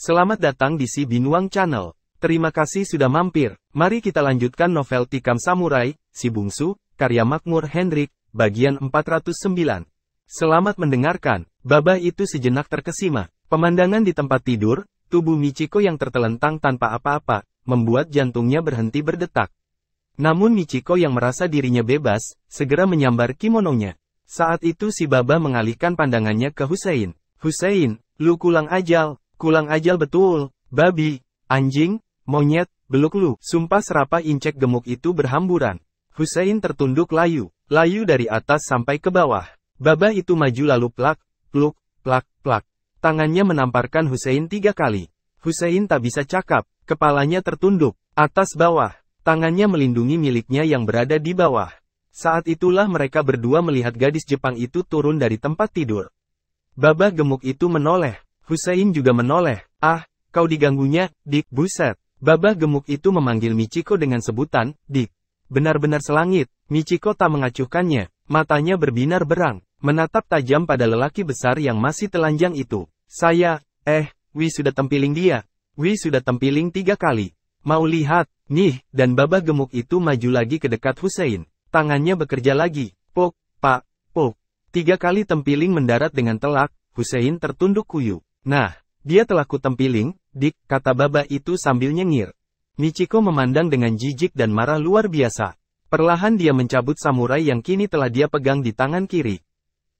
Selamat datang di Si Binuang Channel. Terima kasih sudah mampir. Mari kita lanjutkan novel Tikam Samurai, Si Bungsu, karya Makmur Hendrik, bagian 409. Selamat mendengarkan. Babah itu sejenak terkesima. Pemandangan di tempat tidur, tubuh Michiko yang tertelentang tanpa apa-apa, membuat jantungnya berhenti berdetak. Namun Michiko yang merasa dirinya bebas, segera menyambar kimononya. Saat itu si Babah mengalihkan pandangannya ke Hussein. Hussein, lu kulang ajal betul, babi, anjing, monyet, beluk lu. Sumpah serapah incek gemuk itu berhamburan. Hussein tertunduk layu dari atas sampai ke bawah. Babah itu maju lalu plak, pluk, plak, plak. Tangannya menamparkan Hussein 3 kali. Hussein tak bisa cakap, kepalanya tertunduk, atas bawah. Tangannya melindungi miliknya yang berada di bawah. Saat itulah mereka berdua melihat gadis Jepang itu turun dari tempat tidur. Babah gemuk itu menoleh. Hussein juga menoleh. Ah, kau diganggunya, Dik. Buset. Babah gemuk itu memanggil Michiko dengan sebutan, Dik. Benar-benar selangit. Michiko tak mengacuhkannya. Matanya berbinar berang, menatap tajam pada lelaki besar yang masih telanjang itu. Wi sudah tempiling dia. Wi sudah tempiling 3 kali. Mau lihat, nih, dan babah gemuk itu maju lagi ke dekat Hussein. Tangannya bekerja lagi. Pok, pak, pok. 3 kali tempiling mendarat dengan telak, Hussein tertunduk kuyu. Nah, dia telah kutempiling, Dik, kata babah itu sambil nyengir. Michiko memandang dengan jijik dan marah luar biasa. Perlahan dia mencabut samurai yang kini telah dia pegang di tangan kiri.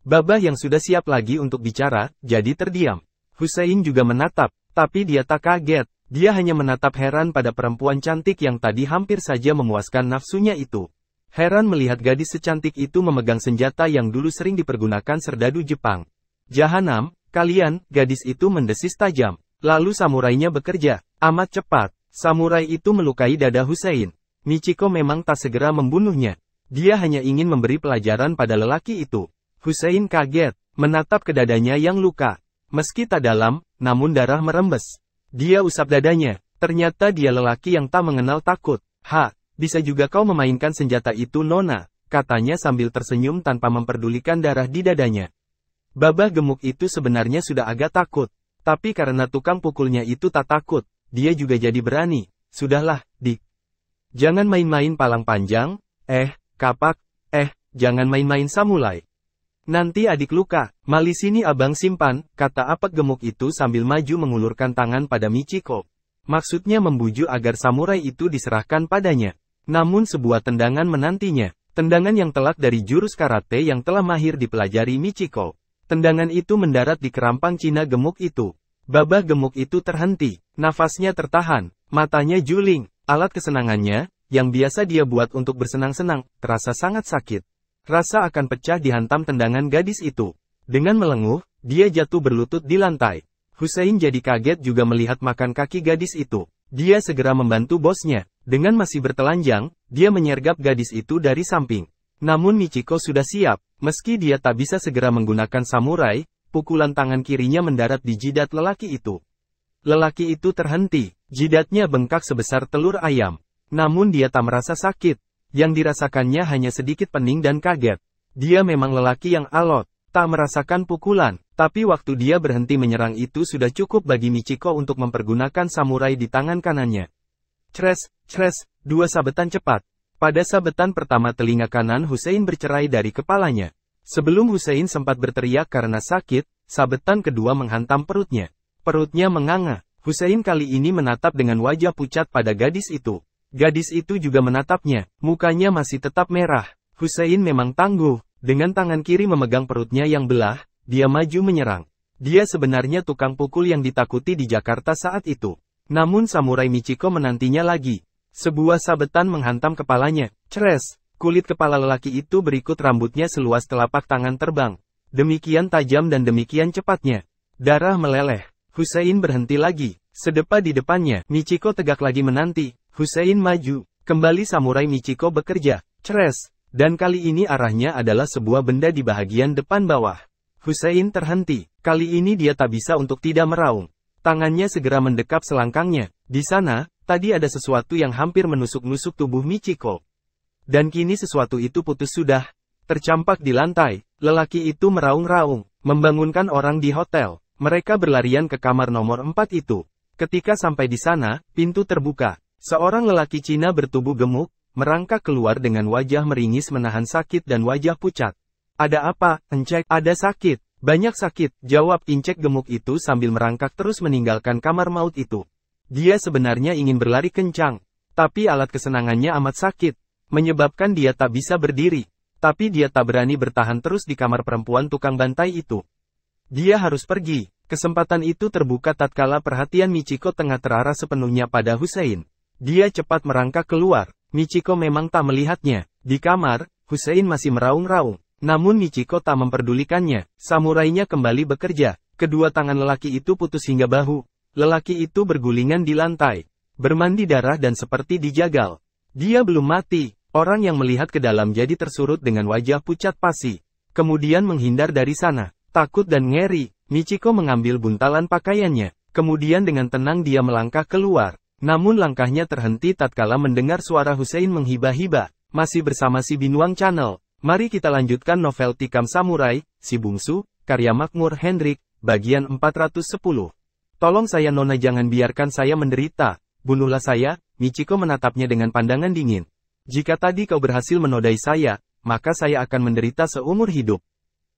Babah yang sudah siap lagi untuk bicara, jadi terdiam. Hussein juga menatap, tapi dia tak kaget. Dia hanya menatap heran pada perempuan cantik yang tadi hampir saja memuaskan nafsunya itu. Heran melihat gadis secantik itu memegang senjata yang dulu sering dipergunakan serdadu Jepang. Jahanam, kalian, gadis itu mendesis tajam. Lalu samurainya bekerja amat cepat. Samurai itu melukai dada Hussein. Michiko memang tak segera membunuhnya. Dia hanya ingin memberi pelajaran pada lelaki itu. Hussein kaget, menatap ke dadanya yang luka. Meski tak dalam, namun darah merembes. Dia usap dadanya. Ternyata dia lelaki yang tak mengenal takut. Bisa juga kau memainkan senjata itu, Nona, katanya sambil tersenyum tanpa memperdulikan darah di dadanya. Babah gemuk itu sebenarnya sudah agak takut. Tapi karena tukang pukulnya itu tak takut, dia juga jadi berani. Sudahlah, Dik. Jangan main-main palang panjang, kapak, jangan main-main samurai. Nanti adik luka, mali sini abang simpan, kata apak gemuk itu sambil maju mengulurkan tangan pada Michiko. Maksudnya membujuk agar samurai itu diserahkan padanya. Namun sebuah tendangan menantinya. Tendangan yang telak dari jurus karate yang telah mahir dipelajari Michiko. Tendangan itu mendarat di kerampang Cina gemuk itu. Babah gemuk itu terhenti, nafasnya tertahan, matanya juling. Alat kesenangannya, yang biasa dia buat untuk bersenang-senang, terasa sangat sakit. Rasa akan pecah dihantam tendangan gadis itu. Dengan melenguh, dia jatuh berlutut di lantai. Hussein jadi kaget juga melihat makan kaki gadis itu. Dia segera membantu bosnya. Dengan masih bertelanjang, dia menyergap gadis itu dari samping. Namun Michiko sudah siap. Meski dia tak bisa segera menggunakan samurai, pukulan tangan kirinya mendarat di jidat lelaki itu. Lelaki itu terhenti. Jidatnya bengkak sebesar telur ayam. Namun dia tak merasa sakit. Yang dirasakannya hanya sedikit pening dan kaget. Dia memang lelaki yang alot, tak merasakan pukulan. Tapi waktu dia berhenti menyerang itu sudah cukup bagi Michiko untuk mempergunakan samurai di tangan kanannya. Cres, 2 sabetan cepat. Pada sabetan pertama telinga kanan Hussein bercerai dari kepalanya. Sebelum Hussein sempat berteriak karena sakit, sabetan kedua menghantam perutnya. Perutnya menganga. Hussein kali ini menatap dengan wajah pucat pada gadis itu. Gadis itu juga menatapnya, mukanya masih tetap merah. Hussein memang tangguh. Dengan tangan kiri memegang perutnya yang belah, dia maju menyerang. Dia sebenarnya tukang pukul yang ditakuti di Jakarta saat itu. Namun samurai Michiko menantinya lagi. Sebuah sabetan menghantam kepalanya. Cres! Kulit kepala lelaki itu berikut rambutnya seluas telapak tangan terbang. Demikian tajam dan demikian cepatnya. Darah meleleh. Hussein berhenti lagi. Sedepa di depannya, Michiko tegak lagi menanti. Hussein maju. Kembali samurai Michiko bekerja. Cres! Dan kali ini arahnya adalah sebuah benda di bahagian depan bawah. Hussein terhenti. Kali ini dia tak bisa untuk tidak meraung. Tangannya segera mendekap selangkangnya. Di sana, tadi ada sesuatu yang hampir menusuk-nusuk tubuh Michiko. Dan kini sesuatu itu putus sudah. Tercampak di lantai. Lelaki itu meraung-raung, membangunkan orang di hotel. Mereka berlarian ke kamar nomor 4 itu. Ketika sampai di sana, pintu terbuka. Seorang lelaki Cina bertubuh gemuk, merangkak keluar dengan wajah meringis menahan sakit dan wajah pucat. Ada apa, Encek? Ada sakit. Banyak sakit, jawab Incek gemuk itu sambil merangkak terus meninggalkan kamar maut itu. Dia sebenarnya ingin berlari kencang, tapi alat kesenangannya amat sakit, menyebabkan dia tak bisa berdiri. Tapi dia tak berani bertahan terus di kamar perempuan tukang bantai itu. Dia harus pergi. Kesempatan itu terbuka tatkala perhatian Michiko tengah terarah sepenuhnya pada Hussein. Dia cepat merangkak keluar. Michiko memang tak melihatnya. Di kamar, Hussein masih meraung-raung. Namun Michiko tak memperdulikannya. Samurainya kembali bekerja. Kedua tangan lelaki itu putus hingga bahu. Lelaki itu bergulingan di lantai, bermandi darah dan seperti dijagal. Dia belum mati. Orang yang melihat ke dalam jadi tersurut dengan wajah pucat pasi. Kemudian menghindar dari sana. Takut dan ngeri, Michiko mengambil buntalan pakaiannya. Kemudian dengan tenang dia melangkah keluar. Namun langkahnya terhenti tatkala mendengar suara Hussein menghibah-hibah. Masih bersama si Binuang Channel. Mari kita lanjutkan novel Tikam Samurai, Si Bungsu, karya Makmur Hendrik, bagian 410. Tolong saya Nona, jangan biarkan saya menderita. Bunuhlah saya. Michiko menatapnya dengan pandangan dingin. Jika tadi kau berhasil menodai saya, maka saya akan menderita seumur hidup.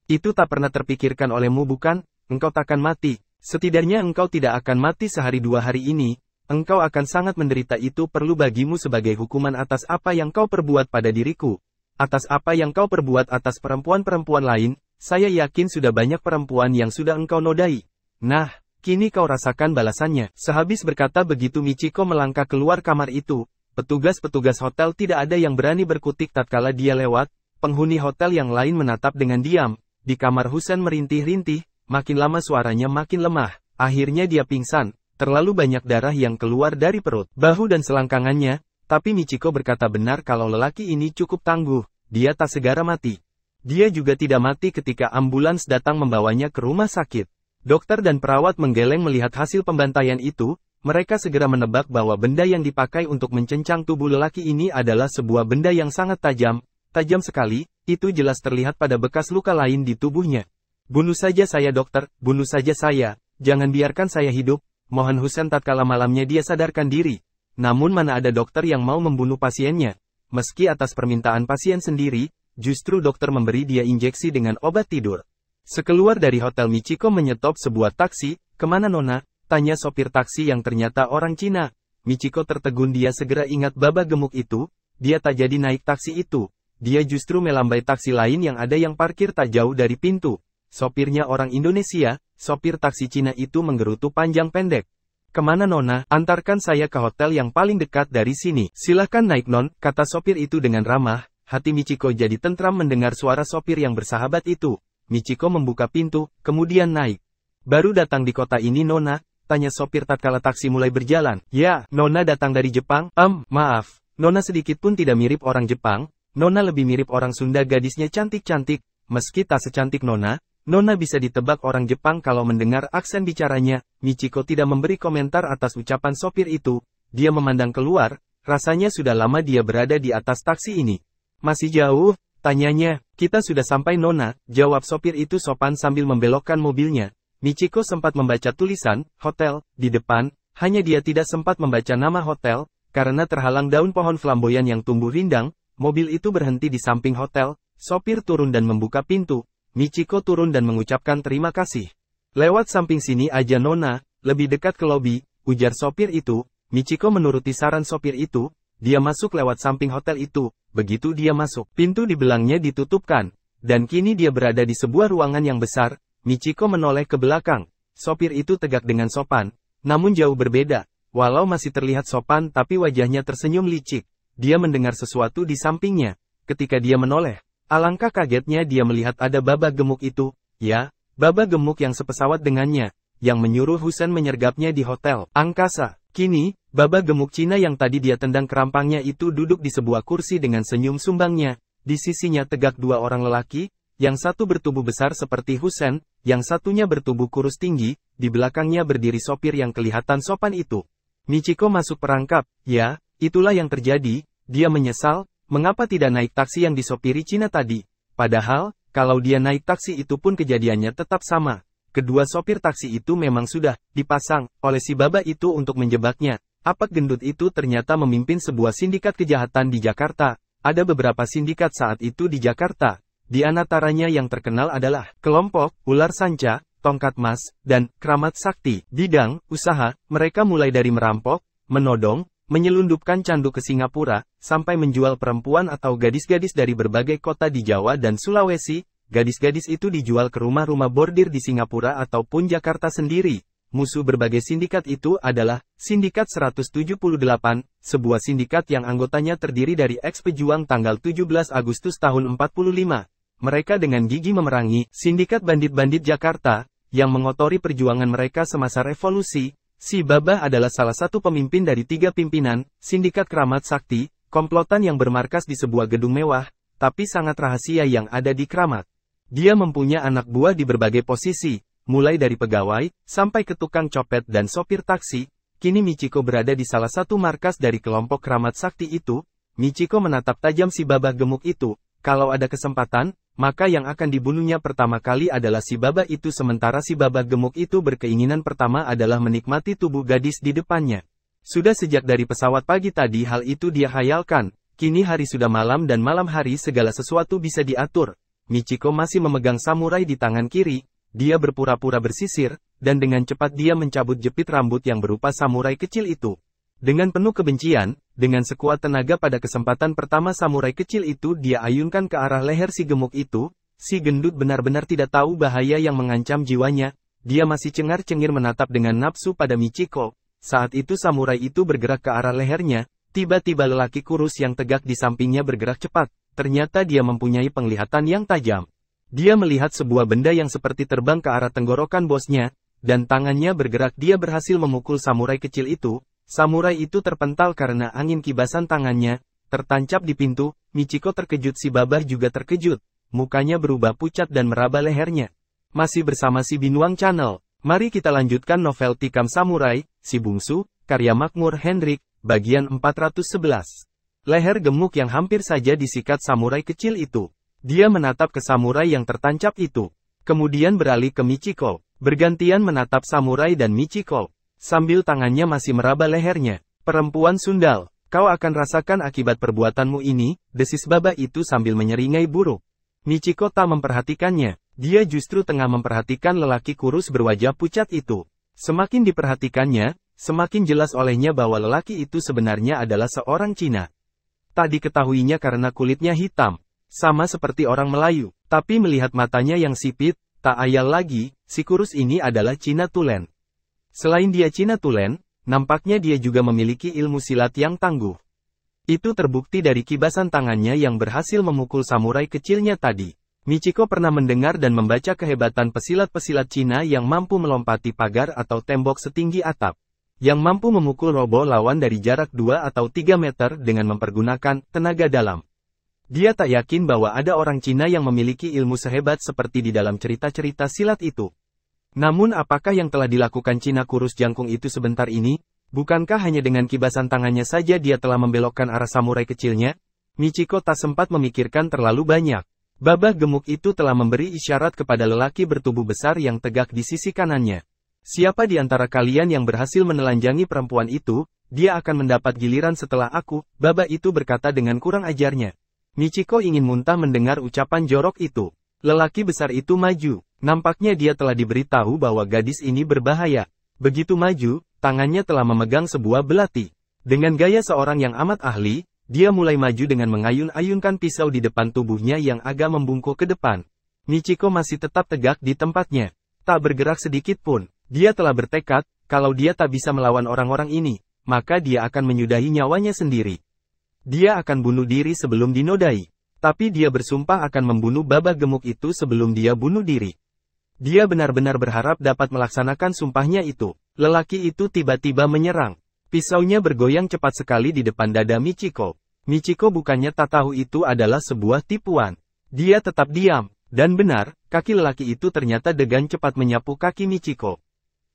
Itu tak pernah terpikirkan olehmu bukan? Engkau takkan mati. Setidaknya engkau tidak akan mati sehari dua hari ini. Engkau akan sangat menderita, itu perlu bagimu sebagai hukuman atas apa yang kau perbuat pada diriku. Atas apa yang kau perbuat atas perempuan-perempuan lain, saya yakin sudah banyak perempuan yang sudah engkau nodai. Nah, kini kau rasakan balasannya. Sehabis berkata begitu Michiko melangkah keluar kamar itu. Petugas-petugas hotel tidak ada yang berani berkutik tatkala dia lewat. Penghuni hotel yang lain menatap dengan diam. Di kamar Hussein merintih-rintih, makin lama suaranya makin lemah. Akhirnya dia pingsan. Terlalu banyak darah yang keluar dari perut, bahu dan selangkangannya. Tapi Michiko berkata benar kalau lelaki ini cukup tangguh. Dia tak segera mati. Dia juga tidak mati ketika ambulans datang membawanya ke rumah sakit. Dokter dan perawat menggeleng melihat hasil pembantaian itu. Mereka segera menebak bahwa benda yang dipakai untuk mencencang tubuh lelaki ini adalah sebuah benda yang sangat tajam. Tajam sekali, itu jelas terlihat pada bekas luka lain di tubuhnya. Bunuh saja saya dokter, bunuh saja saya. Jangan biarkan saya hidup. Mohon Hussein tatkala malamnya dia sadarkan diri. Namun mana ada dokter yang mau membunuh pasiennya. Meski atas permintaan pasien sendiri, justru dokter memberi dia injeksi dengan obat tidur. Sekeluar dari hotel Michiko menyetop sebuah taksi. Kemana Nona? Tanya sopir taksi yang ternyata orang Cina. Michiko tertegun, dia segera ingat baba gemuk itu. Dia tak jadi naik taksi itu. Dia justru melambai taksi lain yang ada yang parkir tak jauh dari pintu. Sopirnya orang Indonesia. Sopir taksi Cina itu menggerutu panjang pendek. Kemana Nona? Antarkan saya ke hotel yang paling dekat dari sini. Silahkan naik Non, kata sopir itu dengan ramah. Hati Michiko jadi tentram mendengar suara sopir yang bersahabat itu. Michiko membuka pintu, kemudian naik. Baru datang di kota ini Nona? Tanya sopir tatkala taksi mulai berjalan. Ya, Nona datang dari Jepang. Maaf. Nona sedikit pun tidak mirip orang Jepang. Nona lebih mirip orang Sunda, gadisnya cantik-cantik. Meski tak secantik Nona, Nona bisa ditebak orang Jepang kalau mendengar aksen bicaranya. Michiko tidak memberi komentar atas ucapan sopir itu. Dia memandang keluar, rasanya sudah lama dia berada di atas taksi ini. Masih jauh? Tanyanya. Kita sudah sampai Nona, jawab sopir itu sopan sambil membelokkan mobilnya. Michiko sempat membaca tulisan hotel di depan, hanya dia tidak sempat membaca nama hotel, karena terhalang daun pohon flamboyan yang tumbuh rindang. Mobil itu berhenti di samping hotel, sopir turun dan membuka pintu. Michiko turun dan mengucapkan terima kasih. Lewat samping sini aja Nona, lebih dekat ke lobi, ujar sopir itu. Michiko menuruti saran sopir itu, dia masuk lewat samping hotel itu. Begitu dia masuk, pintu di belakangnya ditutupkan, dan kini dia berada di sebuah ruangan yang besar. Michiko menoleh ke belakang. Sopir itu tegak dengan sopan, namun jauh berbeda. Walau masih terlihat sopan tapi wajahnya tersenyum licik. Dia mendengar sesuatu di sampingnya. Ketika dia menoleh, alangkah kagetnya dia melihat ada baba gemuk itu. Ya, baba gemuk yang sepesawat dengannya, yang menyuruh Hussein menyergapnya di hotel angkasa. Kini, baba gemuk Cina yang tadi dia tendang kerampangnya itu duduk di sebuah kursi dengan senyum sumbangnya. Di sisinya tegak dua orang lelaki. Yang satu bertubuh besar seperti Hussein, yang satunya bertubuh kurus tinggi, di belakangnya berdiri sopir yang kelihatan sopan itu. Michiko masuk perangkap. Ya, itulah yang terjadi. Dia menyesal, mengapa tidak naik taksi yang disopiri Cina tadi. Padahal, kalau dia naik taksi itu pun kejadiannya tetap sama. kedua sopir taksi itu memang sudah dipasang oleh si Baba itu untuk menjebaknya. Apak gendut itu ternyata memimpin sebuah sindikat kejahatan di Jakarta. Ada beberapa sindikat saat itu di Jakarta. Di antaranya yang terkenal adalah kelompok Ular Sanca, Tongkat Mas, dan Kramat Sakti. Bidang usaha mereka mulai dari merampok, menodong, menyelundupkan candu ke Singapura, sampai menjual perempuan atau gadis-gadis dari berbagai kota di Jawa dan Sulawesi. Gadis-gadis itu dijual ke rumah-rumah bordir di Singapura ataupun Jakarta sendiri. Musuh berbagai sindikat itu adalah Sindikat 178, sebuah sindikat yang anggotanya terdiri dari ex-pejuang tanggal 17 Agustus tahun 45. Mereka dengan gigih memerangi sindikat bandit-bandit Jakarta, yang mengotori perjuangan mereka semasa revolusi. Si Baba adalah salah satu pemimpin dari 3 pimpinan Sindikat Kramat Sakti, komplotan yang bermarkas di sebuah gedung mewah, tapi sangat rahasia yang ada di Kramat. Dia mempunyai anak buah di berbagai posisi, mulai dari pegawai, sampai ke tukang copet dan sopir taksi. Kini Michiko berada di salah satu markas dari kelompok Kramat Sakti itu. Michiko menatap tajam si Baba gemuk itu. Kalau ada kesempatan, maka yang akan dibunuhnya pertama kali adalah si Baba itu, sementara si Baba gemuk itu berkeinginan pertama adalah menikmati tubuh gadis di depannya. Sudah sejak dari pesawat pagi tadi hal itu dia hayalkan. Kini hari sudah malam dan malam hari segala sesuatu bisa diatur. Michiko masih memegang samurai di tangan kiri, dia berpura-pura bersisir, dan dengan cepat dia mencabut jepit rambut yang berupa samurai kecil itu. Dengan penuh kebencian, dengan sekuat tenaga pada kesempatan pertama samurai kecil itu dia ayunkan ke arah leher si gemuk itu. Si gendut benar-benar tidak tahu bahaya yang mengancam jiwanya, dia masih cengar-cengir menatap dengan nafsu pada Michiko. Saat itu samurai itu bergerak ke arah lehernya, tiba-tiba lelaki kurus yang tegak di sampingnya bergerak cepat. Ternyata dia mempunyai penglihatan yang tajam. Dia melihat sebuah benda yang seperti terbang ke arah tenggorokan bosnya, dan tangannya bergerak. Dia berhasil memukul samurai kecil itu. Samurai itu terpental karena angin kibasan tangannya, tertancap di pintu. Michiko terkejut, si Baba juga terkejut. Mukanya berubah pucat dan meraba lehernya. Masih bersama si Binuang Channel. Mari kita lanjutkan novel Tikam Samurai, Si Bungsu, karya Makmur Hendrik, bagian 411. Leher gemuk yang hampir saja disikat samurai kecil itu. Dia menatap ke samurai yang tertancap itu. Kemudian beralih ke Michiko. Bergantian menatap samurai dan Michiko. Sambil tangannya masih meraba lehernya. Perempuan sundal, kau akan rasakan akibat perbuatanmu ini, desis Baba itu sambil menyeringai buruk. Michiko tak memperhatikannya. Dia justru tengah memperhatikan lelaki kurus berwajah pucat itu. Semakin diperhatikannya, semakin jelas olehnya bahwa lelaki itu sebenarnya adalah seorang Cina. Tak diketahuinya karena kulitnya hitam, sama seperti orang Melayu, tapi melihat matanya yang sipit, tak ayal lagi, si kurus ini adalah Cina Tulen. Selain dia Cina Tulen, nampaknya dia juga memiliki ilmu silat yang tangguh. Itu terbukti dari kibasan tangannya yang berhasil memukul samurai kecilnya tadi. Michiko pernah mendengar dan membaca kehebatan pesilat-pesilat Cina yang mampu melompati pagar atau tembok setinggi atap. Yang mampu memukul roboh lawan dari jarak 2 atau 3 meter dengan mempergunakan tenaga dalam. Dia tak yakin bahwa ada orang Cina yang memiliki ilmu sehebat seperti di dalam cerita-cerita silat itu. Namun apakah yang telah dilakukan Cina kurus jangkung itu sebentar ini? Bukankah hanya dengan kibasan tangannya saja dia telah membelokkan arah samurai kecilnya? Michiko tak sempat memikirkan terlalu banyak. Baba gemuk itu telah memberi isyarat kepada lelaki bertubuh besar yang tegak di sisi kanannya. Siapa di antara kalian yang berhasil menelanjangi perempuan itu, dia akan mendapat giliran setelah aku, Baba itu berkata dengan kurang ajarnya. Michiko ingin muntah mendengar ucapan jorok itu. Lelaki besar itu maju. Nampaknya dia telah diberitahu bahwa gadis ini berbahaya. Begitu maju, tangannya telah memegang sebuah belati. Dengan gaya seorang yang amat ahli, dia mulai maju dengan mengayun-ayunkan pisau di depan tubuhnya yang agak membungkuk ke depan. Michiko masih tetap tegak di tempatnya. Tak bergerak sedikit pun. Dia telah bertekad, kalau dia tak bisa melawan orang-orang ini, maka dia akan menyudahi nyawanya sendiri. Dia akan bunuh diri sebelum dinodai. Tapi dia bersumpah akan membunuh Baba gemuk itu sebelum dia bunuh diri. Dia benar-benar berharap dapat melaksanakan sumpahnya itu. Lelaki itu tiba-tiba menyerang. Pisaunya bergoyang cepat sekali di depan dada Michiko. Michiko bukannya tak tahu itu adalah sebuah tipuan. Dia tetap diam. Dan benar, kaki lelaki itu ternyata dengan cepat menyapu kaki Michiko.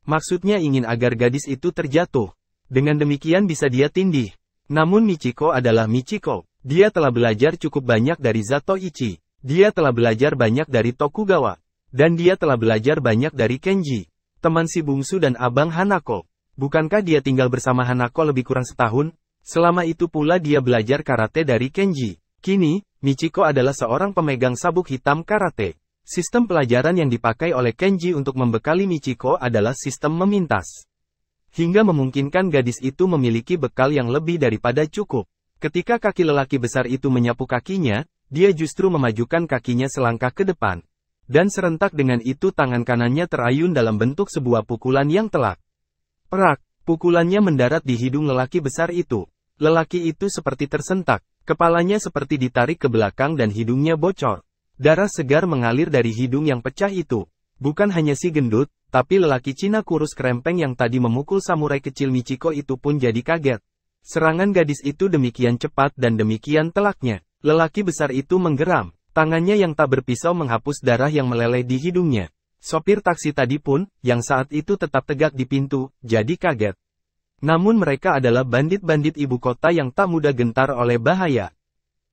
Maksudnya ingin agar gadis itu terjatuh. Dengan demikian bisa dia tindih. Namun Michiko adalah Michiko. Dia telah belajar cukup banyak dari Zatoichi. Dia telah belajar banyak dari Tokugawa. Dan dia telah belajar banyak dari Kenji, teman si bungsu dan abang Hanako. Bukankah dia tinggal bersama Hanako lebih kurang setahun? Selama itu pula dia belajar karate dari Kenji. Kini, Michiko adalah seorang pemegang sabuk hitam karate. Sistem pelajaran yang dipakai oleh Kenji untuk membekali Michiko adalah sistem memintas. Hingga memungkinkan gadis itu memiliki bekal yang lebih daripada cukup. Ketika kaki lelaki besar itu menyapu kakinya, dia justru memajukan kakinya selangkah ke depan. Dan serentak dengan itu tangan kanannya terayun dalam bentuk sebuah pukulan yang telak. Perak, pukulannya mendarat di hidung lelaki besar itu. Lelaki itu seperti tersentak, kepalanya seperti ditarik ke belakang dan hidungnya bocor. Darah segar mengalir dari hidung yang pecah itu. Bukan hanya si gendut, tapi lelaki Cina kurus kerempeng yang tadi memukul samurai kecil Michiko itu pun jadi kaget. Serangan gadis itu demikian cepat dan demikian telaknya. Lelaki besar itu menggeram. Tangannya yang tak berpisau menghapus darah yang meleleh di hidungnya. Sopir taksi tadi pun, yang saat itu tetap tegak di pintu, jadi kaget. Namun mereka adalah bandit-bandit ibu kota yang tak mudah gentar oleh bahaya.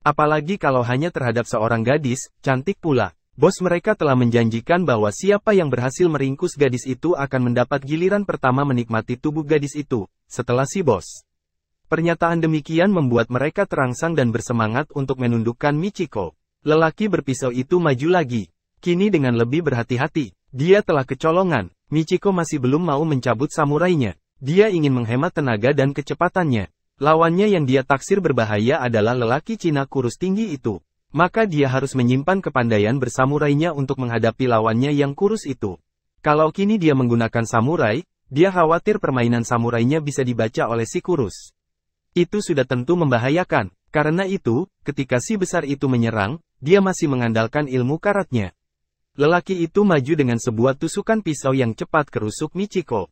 Apalagi kalau hanya terhadap seorang gadis, cantik pula. Bos mereka telah menjanjikan bahwa siapa yang berhasil meringkus gadis itu akan mendapat giliran pertama menikmati tubuh gadis itu, setelah si bos. Pernyataan demikian membuat mereka terangsang dan bersemangat untuk menundukkan Michiko. Lelaki berpisau itu maju lagi. Kini dengan lebih berhati-hati. Dia telah kecolongan. Michiko masih belum mau mencabut samurainya. Dia ingin menghemat tenaga dan kecepatannya. Lawannya yang dia taksir berbahaya adalah lelaki Cina kurus tinggi itu. Maka dia harus menyimpan kepandaian bersamurainya untuk menghadapi lawannya yang kurus itu. Kalau kini dia menggunakan samurai, dia khawatir permainan samurainya bisa dibaca oleh si kurus. Itu sudah tentu membahayakan. Karena itu, ketika si besar itu menyerang, dia masih mengandalkan ilmu karatnya. Lelaki itu maju dengan sebuah tusukan pisau yang cepat kerusuk Michiko.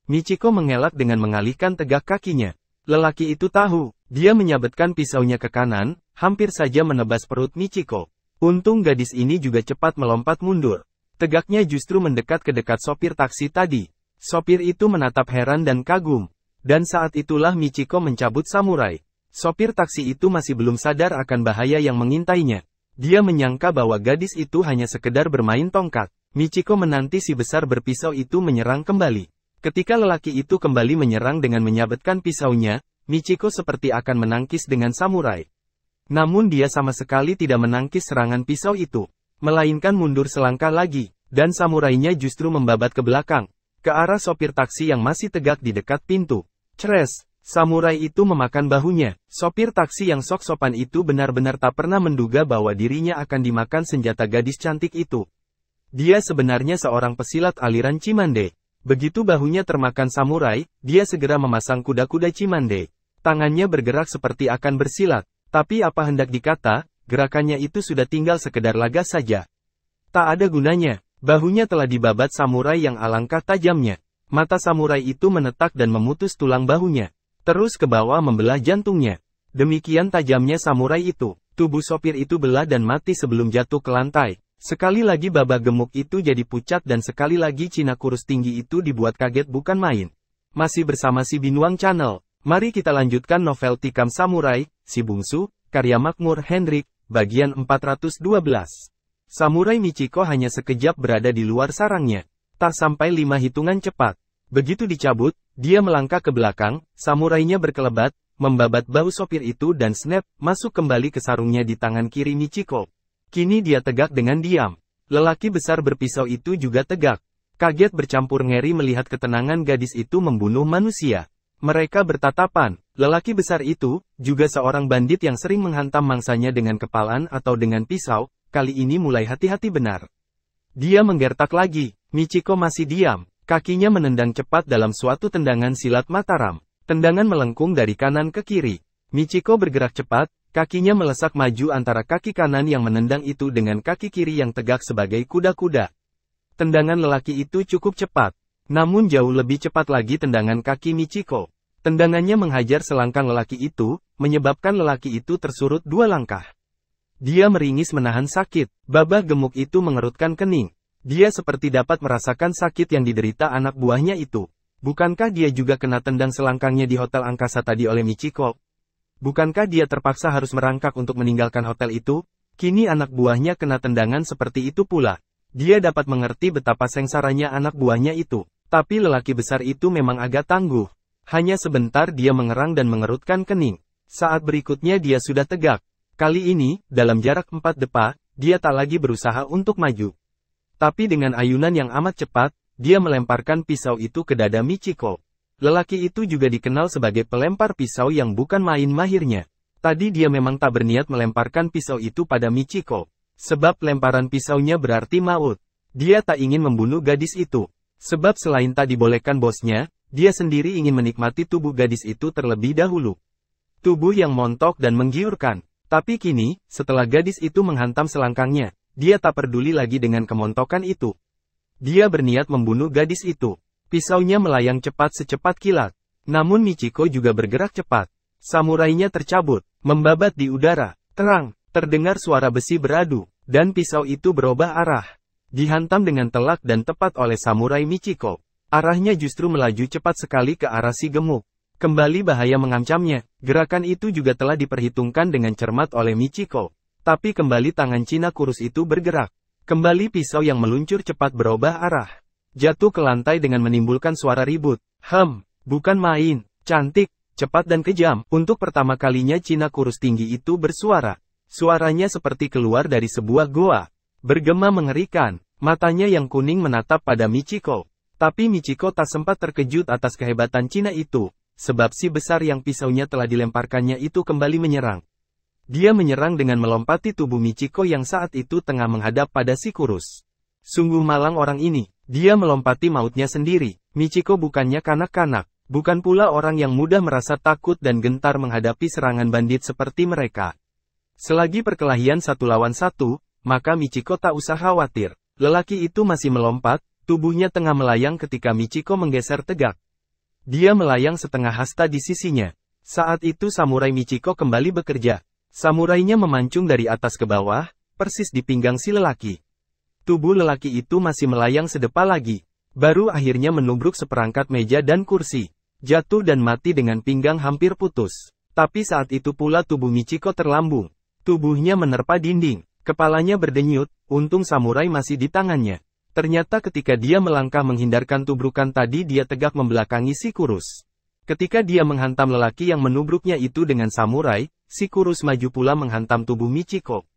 Michiko mengelak dengan mengalihkan tegak kakinya. Lelaki itu tahu, dia menyabetkan pisaunya ke kanan, hampir saja menebas perut Michiko. Untung gadis ini juga cepat melompat mundur. Tegaknya justru mendekat ke dekat sopir taksi tadi. Sopir itu menatap heran dan kagum. Dan saat itulah Michiko mencabut samurai. Sopir taksi itu masih belum sadar akan bahaya yang mengintainya. Dia menyangka bahwa gadis itu hanya sekedar bermain tongkat. Michiko menanti si besar berpisau itu menyerang kembali. Ketika lelaki itu kembali menyerang dengan menyabetkan pisaunya, Michiko seperti akan menangkis dengan samurai. Namun dia sama sekali tidak menangkis serangan pisau itu. Melainkan mundur selangkah lagi, dan samurainya justru membabat ke belakang, ke arah sopir taksi yang masih tegak di dekat pintu. Cres! Samurai itu memakan bahunya. Sopir taksi yang sok sopan itu benar-benar tak pernah menduga bahwa dirinya akan dimakan senjata gadis cantik itu. Dia sebenarnya seorang pesilat aliran Cimande. Begitu bahunya termakan samurai, dia segera memasang kuda-kuda Cimande. Tangannya bergerak seperti akan bersilat. Tapi apa hendak dikata, gerakannya itu sudah tinggal sekedar laga saja. Tak ada gunanya. Bahunya telah dibabat samurai yang alangkah tajamnya. Mata samurai itu menetak dan memutus tulang bahunya. Terus ke bawah membelah jantungnya. Demikian tajamnya samurai itu. Tubuh sopir itu belah dan mati sebelum jatuh ke lantai. Sekali lagi babak gemuk itu jadi pucat dan sekali lagi Cina kurus tinggi itu dibuat kaget bukan main. Masih bersama si Binuang Channel. Mari kita lanjutkan novel Tikam Samurai, Si Bungsu, karya Makmur Hendrik, bagian 412. Samurai Michiko hanya sekejap berada di luar sarangnya. Tak sampai 5 hitungan cepat. Begitu dicabut, dia melangkah ke belakang, samurainya berkelebat, membabat bahu sopir itu dan snap, masuk kembali ke sarungnya di tangan kiri Michiko. Kini dia tegak dengan diam. Lelaki besar berpisau itu juga tegak. Kaget bercampur ngeri melihat ketenangan gadis itu membunuh manusia. Mereka bertatapan. Lelaki besar itu, juga seorang bandit yang sering menghantam mangsanya dengan kepalan atau dengan pisau, kali ini mulai hati-hati benar. Dia menggertak lagi. Michiko masih diam. Kakinya menendang cepat dalam suatu tendangan silat Mataram. Tendangan melengkung dari kanan ke kiri. Michiko bergerak cepat, kakinya melesak maju antara kaki kanan yang menendang itu dengan kaki kiri yang tegak sebagai kuda-kuda. Tendangan lelaki itu cukup cepat. Namun jauh lebih cepat lagi tendangan kaki Michiko. Tendangannya menghajar selangkang lelaki itu, menyebabkan lelaki itu tersurut 2 langkah. Dia meringis menahan sakit. Babah gemuk itu mengerutkan kening. Dia seperti dapat merasakan sakit yang diderita anak buahnya itu. Bukankah dia juga kena tendang selangkangnya di hotel angkasa tadi oleh Michiko? Bukankah dia terpaksa harus merangkak untuk meninggalkan hotel itu? Kini anak buahnya kena tendangan seperti itu pula. Dia dapat mengerti betapa sengsaranya anak buahnya itu. Tapi lelaki besar itu memang agak tangguh. Hanya sebentar dia mengerang dan mengerutkan kening. Saat berikutnya dia sudah tegak. Kali ini, dalam jarak 4 depa, dia tak lagi berusaha untuk maju. Tapi dengan ayunan yang amat cepat, dia melemparkan pisau itu ke dada Michiko. Lelaki itu juga dikenal sebagai pelempar pisau yang bukan main mahirnya. Tadi dia memang tak berniat melemparkan pisau itu pada Michiko. Sebab lemparan pisaunya berarti maut. Dia tak ingin membunuh gadis itu. Sebab selain tak dibolehkan bosnya, dia sendiri ingin menikmati tubuh gadis itu terlebih dahulu. Tubuh yang montok dan menggiurkan. Tapi kini, setelah gadis itu menghantam selangkangnya, dia tak peduli lagi dengan kemontokan itu. Dia berniat membunuh gadis itu. Pisaunya melayang cepat secepat kilat. Namun Michiko juga bergerak cepat. Samurainya tercabut, membabat di udara. Terang, terdengar suara besi beradu, dan pisau itu berubah arah. Dihantam dengan telak dan tepat oleh samurai Michiko. Arahnya justru melaju cepat sekali ke arah si gemuk. Kembali bahaya mengancamnya. Gerakan itu juga telah diperhitungkan dengan cermat oleh Michiko. Tapi kembali tangan Cina kurus itu bergerak. Kembali pisau yang meluncur cepat berubah arah. Jatuh ke lantai dengan menimbulkan suara ribut. Bukan main. Cantik, cepat dan kejam. Untuk pertama kalinya Cina kurus tinggi itu bersuara. Suaranya seperti keluar dari sebuah goa. Bergema mengerikan. Matanya yang kuning menatap pada Michiko. Tapi Michiko tak sempat terkejut atas kehebatan Cina itu, sebab si besar yang pisaunya telah dilemparkannya itu kembali menyerang. Dia menyerang dengan melompati tubuh Michiko yang saat itu tengah menghadap pada si kurus. Sungguh malang orang ini, dia melompati mautnya sendiri. Michiko bukannya kanak-kanak, bukan pula orang yang mudah merasa takut dan gentar menghadapi serangan bandit seperti mereka. Selagi perkelahian 1 lawan 1, maka Michiko tak usah khawatir. Lelaki itu masih melompat, tubuhnya tengah melayang ketika Michiko menggeser tegak. Dia melayang setengah hasta di sisinya. Saat itu samurai Michiko kembali bekerja. Samurainya memancung dari atas ke bawah, persis di pinggang si lelaki. Tubuh lelaki itu masih melayang sedepa lagi. Baru akhirnya menubruk seperangkat meja dan kursi. Jatuh dan mati dengan pinggang hampir putus. Tapi saat itu pula tubuh Michiko terlambung. Tubuhnya menerpa dinding. Kepalanya berdenyut, untung samurai masih di tangannya. Ternyata ketika dia melangkah menghindarkan tubrukan tadi dia tegak membelakangi si kurus. Ketika dia menghantam lelaki yang menubruknya itu dengan samurai, si kurus maju pula menghantam tubuh Michiko.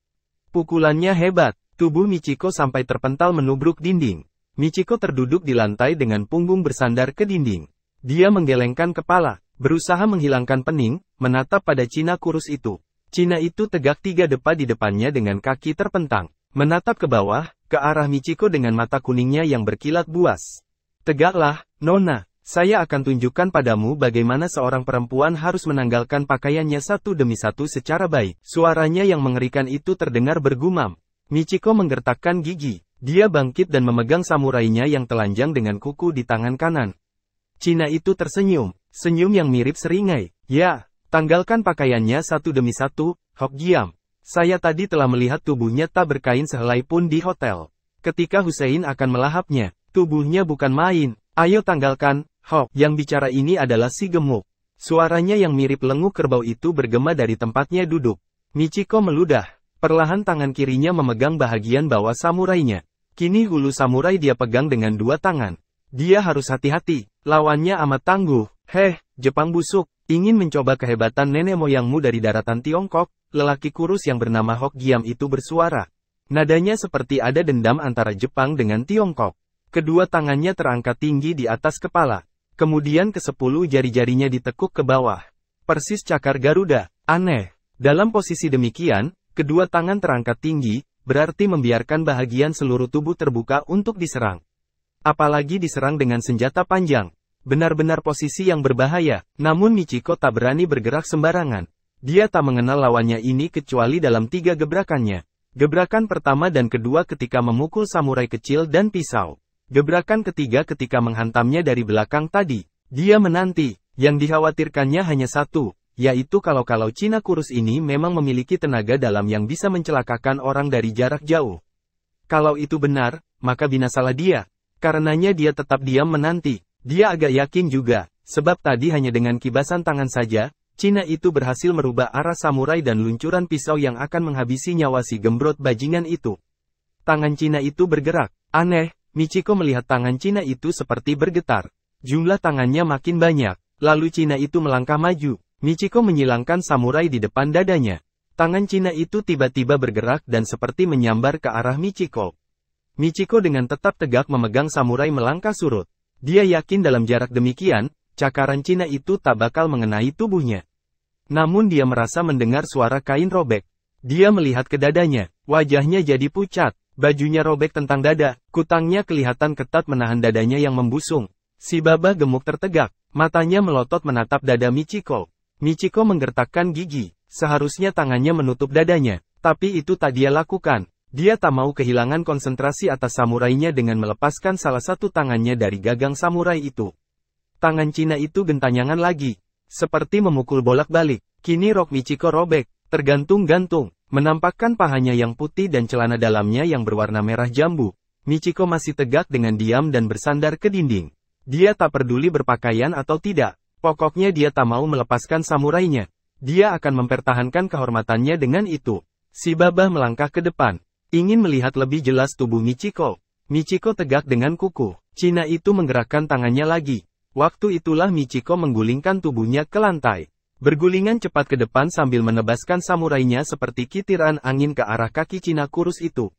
Pukulannya hebat, tubuh Michiko sampai terpental menubruk dinding. Michiko terduduk di lantai dengan punggung bersandar ke dinding. Dia menggelengkan kepala, berusaha menghilangkan pening, menatap pada Cina kurus itu. Cina itu tegak 3 depa di depannya dengan kaki terpentang, menatap ke bawah, ke arah Michiko dengan mata kuningnya yang berkilat buas. Tegaklah, Nona, saya akan tunjukkan padamu bagaimana seorang perempuan harus menanggalkan pakaiannya satu demi satu secara baik. Suaranya yang mengerikan itu terdengar bergumam. Michiko menggertakkan gigi, dia bangkit dan memegang samurainya yang telanjang dengan kuku di tangan kanan. Cina itu tersenyum, senyum yang mirip seringai. Ya. Tanggalkan pakaiannya satu demi satu, Hokgiam. Saya tadi telah melihat tubuhnya tak berkain sehelai pun di hotel. Ketika Hussein akan melahapnya, tubuhnya bukan main. Ayo tanggalkan, Hok. Yang bicara ini adalah si gemuk. Suaranya yang mirip lenguh kerbau itu bergema dari tempatnya duduk. Michiko meludah. Perlahan tangan kirinya memegang bahagian bawah samurainya. Kini hulu samurai dia pegang dengan 2 tangan. Dia harus hati-hati, lawannya amat tangguh. Jepang busuk. Ingin mencoba kehebatan nenek moyangmu dari daratan Tiongkok, lelaki kurus yang bernama Hokgiam itu bersuara. Nadanya seperti ada dendam antara Jepang dengan Tiongkok. Kedua tangannya terangkat tinggi di atas kepala. Kemudian ke-10 jari-jarinya ditekuk ke bawah. Persis cakar Garuda. Aneh. Dalam posisi demikian, kedua tangan terangkat tinggi, berarti membiarkan bahagian seluruh tubuh terbuka untuk diserang. Apalagi diserang dengan senjata panjang. Benar-benar posisi yang berbahaya, namun Michiko tak berani bergerak sembarangan. Dia tak mengenal lawannya ini kecuali dalam 3 gebrakannya. Gebrakan pertama dan kedua ketika memukul samurai kecil dan pisau. Gebrakan ketiga ketika menghantamnya dari belakang tadi. Dia menanti, yang dikhawatirkannya hanya satu, yaitu kalau Cina kurus ini memang memiliki tenaga dalam yang bisa mencelakakan orang dari jarak jauh. Kalau itu benar, maka binasalah dia. Karenanya dia tetap diam menanti. Dia agak yakin juga, sebab tadi hanya dengan kibasan tangan saja, Cina itu berhasil merubah arah samurai dan luncuran pisau yang akan menghabisi nyawa si gembrot bajingan itu. Tangan Cina itu bergerak. Aneh, Michiko melihat tangan Cina itu seperti bergetar. Jumlah tangannya makin banyak. Lalu Cina itu melangkah maju. Michiko menyilangkan samurai di depan dadanya. Tangan Cina itu tiba-tiba bergerak dan seperti menyambar ke arah Michiko. Michiko dengan tetap tegak memegang samurai melangkah surut. Dia yakin dalam jarak demikian, cakaran Cina itu tak bakal mengenai tubuhnya. Namun dia merasa mendengar suara kain robek. Dia melihat ke dadanya. Wajahnya jadi pucat. Bajunya robek tentang dada. Kutangnya kelihatan ketat menahan dadanya yang membusung. Si Baba gemuk tertegak. Matanya melotot menatap dada Michiko. Michiko menggertakkan gigi. Seharusnya tangannya menutup dadanya. Tapi itu tak dia lakukan. Dia tak mau kehilangan konsentrasi atas samurainya dengan melepaskan salah satu tangannya dari gagang samurai itu. Tangan Cina itu gentanyangan lagi. Seperti memukul bolak-balik. Kini rok Michiko robek. Tergantung-gantung. Menampakkan pahanya yang putih dan celana dalamnya yang berwarna merah jambu. Michiko masih tegak dengan diam dan bersandar ke dinding. Dia tak peduli berpakaian atau tidak. Pokoknya dia tak mau melepaskan samurainya. Dia akan mempertahankan kehormatannya dengan itu. Si Baba melangkah ke depan. Ingin melihat lebih jelas tubuh Michiko. Michiko tegak dengan kukuh. Cina itu menggerakkan tangannya lagi. Waktu itulah Michiko menggulingkan tubuhnya ke lantai. Bergulingan cepat ke depan sambil menebaskan samurainya seperti kitiran angin ke arah kaki Cina kurus itu.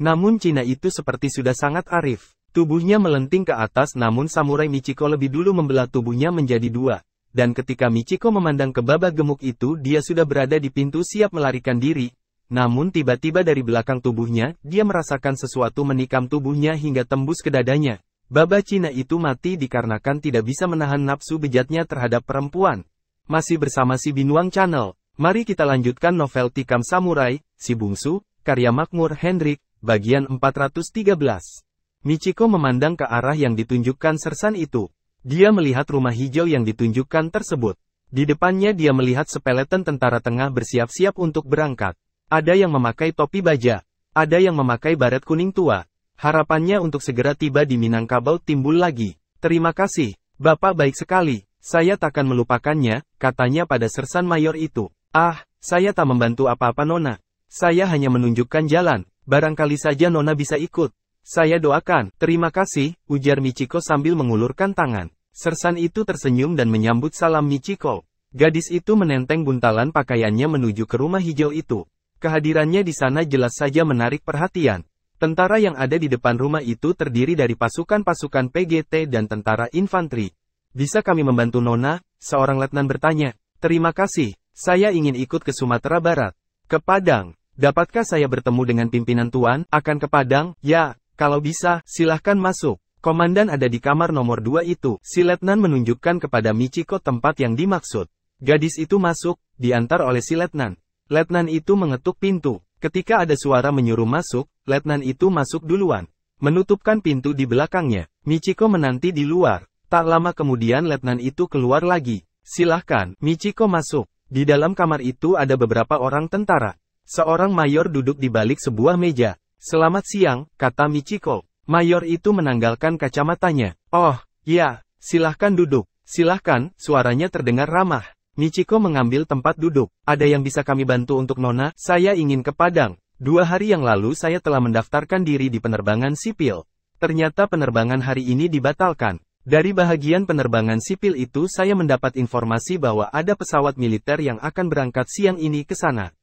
Namun Cina itu seperti sudah sangat arif. Tubuhnya melenting ke atas namun samurai Michiko lebih dulu membelah tubuhnya menjadi dua. Dan ketika Michiko memandang ke Baba gemuk itu dia sudah berada di pintu siap melarikan diri. Namun tiba-tiba dari belakang tubuhnya, dia merasakan sesuatu menikam tubuhnya hingga tembus ke dadanya. Baba Cina itu mati dikarenakan tidak bisa menahan nafsu bejatnya terhadap perempuan. Masih bersama si Binuang Channel. Mari kita lanjutkan novel Tikam Samurai, Si Bungsu, karya Makmur Hendrik, bagian 413. Michiko memandang ke arah yang ditunjukkan sersan itu. Dia melihat rumah hijau yang ditunjukkan tersebut. Di depannya dia melihat sepeleton tentara tengah bersiap-siap untuk berangkat. Ada yang memakai topi baja. Ada yang memakai baret kuning tua. Harapannya untuk segera tiba di Minangkabau timbul lagi. Terima kasih, Bapak baik sekali. Saya takkan melupakannya, katanya pada sersan mayor itu. Ah, saya tak membantu apa-apa Nona. Saya hanya menunjukkan jalan. Barangkali saja Nona bisa ikut. Saya doakan. Terima kasih, ujar Michiko sambil mengulurkan tangan. Sersan itu tersenyum dan menyambut salam Michiko. Gadis itu menenteng buntalan pakaiannya menuju ke rumah hijau itu. Kehadirannya di sana jelas saja menarik perhatian. Tentara yang ada di depan rumah itu terdiri dari pasukan-pasukan PGT dan tentara infanteri. Bisa kami membantu Nona? Seorang letnan bertanya. Terima kasih, saya ingin ikut ke Sumatera Barat. Ke Padang. Dapatkah saya bertemu dengan pimpinan Tuan? Akan ke Padang? Ya. Kalau bisa, silahkan masuk. Komandan ada di kamar nomor 2 itu. Si letnan menunjukkan kepada Michiko tempat yang dimaksud. Gadis itu masuk, diantar oleh si letnan. Letnan itu mengetuk pintu. Ketika ada suara menyuruh masuk, letnan itu masuk duluan. Menutupkan pintu di belakangnya. Michiko menanti di luar. Tak lama kemudian letnan itu keluar lagi. Silahkan, Michiko masuk. Di dalam kamar itu ada beberapa orang tentara. Seorang mayor duduk di balik sebuah meja. Selamat siang, kata Michiko. Mayor itu menanggalkan kacamatanya. Oh, ya, silahkan duduk. Silahkan, suaranya terdengar ramah. Michiko mengambil tempat duduk. Ada yang bisa kami bantu untuk Nona? Saya ingin ke Padang. 2 hari yang lalu saya telah mendaftarkan diri di penerbangan sipil. Ternyata penerbangan hari ini dibatalkan. Dari bahagian penerbangan sipil itu saya mendapat informasi bahwa ada pesawat militer yang akan berangkat siang ini ke sana.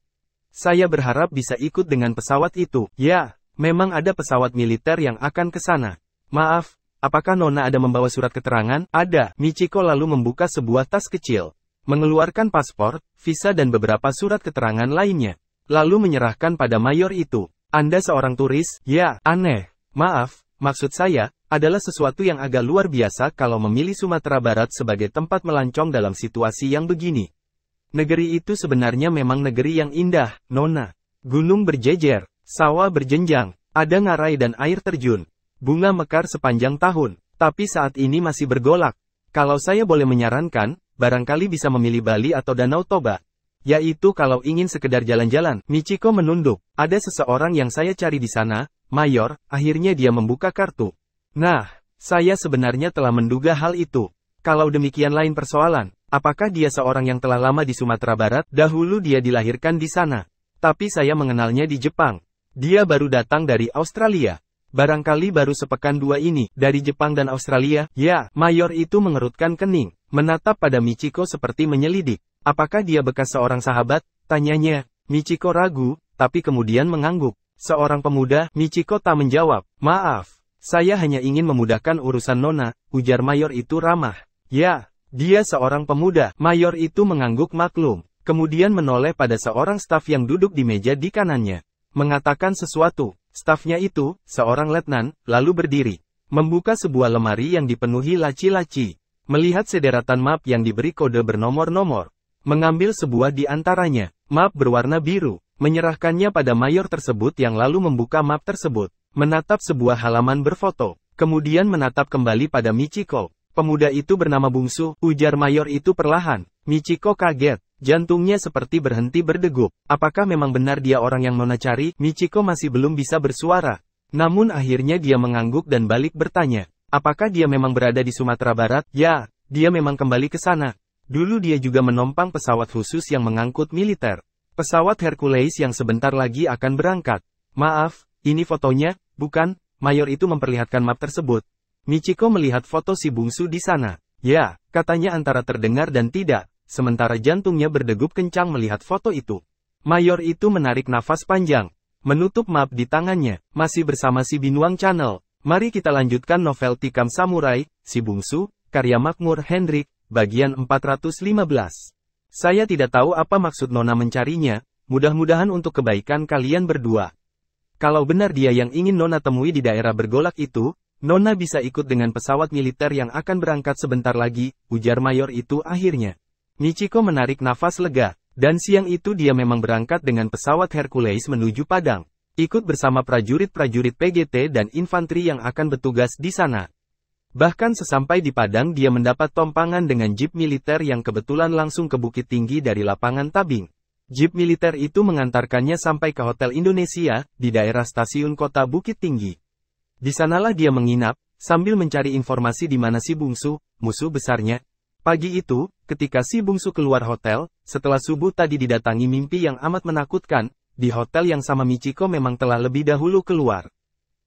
Saya berharap bisa ikut dengan pesawat itu. Ya, memang ada pesawat militer yang akan ke sana. Maaf, apakah Nona ada membawa surat keterangan? Ada. Michiko lalu membuka sebuah tas kecil. Mengeluarkan paspor, visa dan beberapa surat keterangan lainnya. Lalu menyerahkan pada mayor itu. Anda seorang turis? Ya, aneh. Maaf, maksud saya, adalah sesuatu yang agak luar biasa kalau memilih Sumatera Barat sebagai tempat melancong dalam situasi yang begini. Negeri itu sebenarnya memang negeri yang indah, Nona. Gunung berjejer, sawah berjenjang, ada ngarai dan air terjun. Bunga mekar sepanjang tahun, tapi saat ini masih bergolak. Kalau saya boleh menyarankan, barangkali bisa memilih Bali atau Danau Toba. Yaitu kalau ingin sekedar jalan-jalan. Michiko menunduk. Ada seseorang yang saya cari di sana, Mayor. Akhirnya dia membuka kartu. Nah, saya sebenarnya telah menduga hal itu. Kalau demikian lain persoalan. Apakah dia seorang yang telah lama di Sumatera Barat? Dahulu dia dilahirkan di sana. Tapi saya mengenalnya di Jepang. Dia baru datang dari Australia. Barangkali baru sepekan dua ini, dari Jepang dan Australia, ya. Mayor itu mengerutkan kening, menatap pada Michiko seperti menyelidik. Apakah dia bekas seorang sahabat? Tanyanya. Michiko ragu, tapi kemudian mengangguk. Seorang pemuda, Michiko tak menjawab. Maaf, saya hanya ingin memudahkan urusan Nona, ujar Mayor itu ramah. Ya, dia seorang pemuda. Mayor itu mengangguk maklum. Kemudian menoleh pada seorang staf yang duduk di meja di kanannya. Mengatakan sesuatu. Stafnya itu, seorang letnan, lalu berdiri. Membuka sebuah lemari yang dipenuhi laci-laci. Melihat sederetan map yang diberi kode bernomor-nomor. Mengambil sebuah di antaranya. Map berwarna biru. Menyerahkannya pada mayor tersebut yang lalu membuka map tersebut. Menatap sebuah halaman berfoto. Kemudian menatap kembali pada Michiko. Pemuda itu bernama Bungsu, ujar mayor itu perlahan. Michiko kaget. Jantungnya seperti berhenti berdegup. Apakah memang benar dia orang yang Nona cari? Michiko masih belum bisa bersuara. Namun akhirnya dia mengangguk dan balik bertanya. Apakah dia memang berada di Sumatera Barat? Ya, dia memang kembali ke sana. Dulu dia juga menompang pesawat khusus yang mengangkut militer. Pesawat Hercules yang sebentar lagi akan berangkat. Maaf, ini fotonya, bukan? Mayor itu memperlihatkan map tersebut. Michiko melihat foto si Bungsu di sana. Ya, katanya antara terdengar dan tidak, sementara jantungnya berdegup kencang melihat foto itu. Mayor itu menarik nafas panjang, menutup map di tangannya. Masih bersama si Binuang Channel. Mari kita lanjutkan novel Tikam Samurai, Si Bungsu, karya Makmur Hendrik, bagian 415. Saya tidak tahu apa maksud Nona mencarinya, mudah-mudahan untuk kebaikan kalian berdua. Kalau benar dia yang ingin Nona temui di daerah bergolak itu, Nona bisa ikut dengan pesawat militer yang akan berangkat sebentar lagi, ujar mayor itu akhirnya. Michiko menarik nafas lega, dan siang itu dia memang berangkat dengan pesawat Hercules menuju Padang, ikut bersama prajurit-prajurit PGT dan infanteri yang akan bertugas di sana. Bahkan sesampai di Padang dia mendapat tompangan dengan jeep militer yang kebetulan langsung ke Bukit Tinggi dari lapangan Tabing. Jeep militer itu mengantarkannya sampai ke Hotel Indonesia, di daerah stasiun kota Bukit Tinggi. Di sanalah dia menginap, sambil mencari informasi di mana si Bungsu, musuh besarnya. Pagi itu, ketika si Bungsu keluar hotel, setelah subuh tadi didatangi mimpi yang amat menakutkan, di hotel yang sama Michiko memang telah lebih dahulu keluar.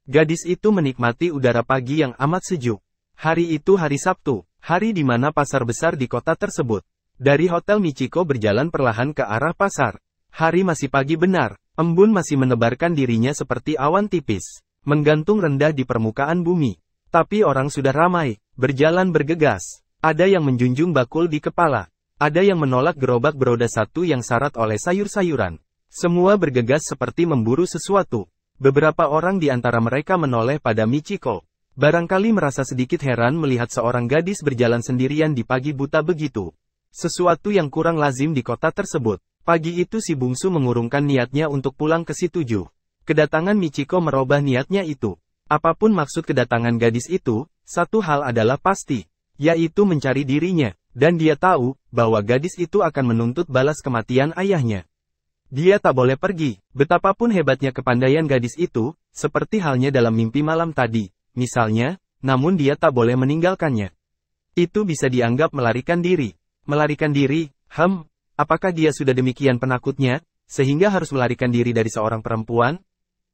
Gadis itu menikmati udara pagi yang amat sejuk. Hari itu hari Sabtu, hari di mana pasar besar di kota tersebut. Dari hotel Michiko berjalan perlahan ke arah pasar. Hari masih pagi benar, embun masih menebarkan dirinya seperti awan tipis, menggantung rendah di permukaan bumi. Tapi orang sudah ramai, berjalan bergegas. Ada yang menjunjung bakul di kepala. Ada yang menolak gerobak beroda satu yang syarat oleh sayur-sayuran. Semua bergegas seperti memburu sesuatu. Beberapa orang di antara mereka menoleh pada Michiko. Barangkali merasa sedikit heran melihat seorang gadis berjalan sendirian di pagi buta begitu. Sesuatu yang kurang lazim di kota tersebut. Pagi itu si Bungsu mengurungkan niatnya untuk pulang ke Situju. Kedatangan Michiko merubah niatnya itu. Apapun maksud kedatangan gadis itu, satu hal adalah pasti, yaitu mencari dirinya, dan dia tahu bahwa gadis itu akan menuntut balas kematian ayahnya. Dia tak boleh pergi, betapapun hebatnya kepandaian gadis itu, seperti halnya dalam mimpi malam tadi. Misalnya, namun dia tak boleh meninggalkannya. Itu bisa dianggap melarikan diri. Melarikan diri, apakah dia sudah demikian penakutnya, sehingga harus melarikan diri dari seorang perempuan?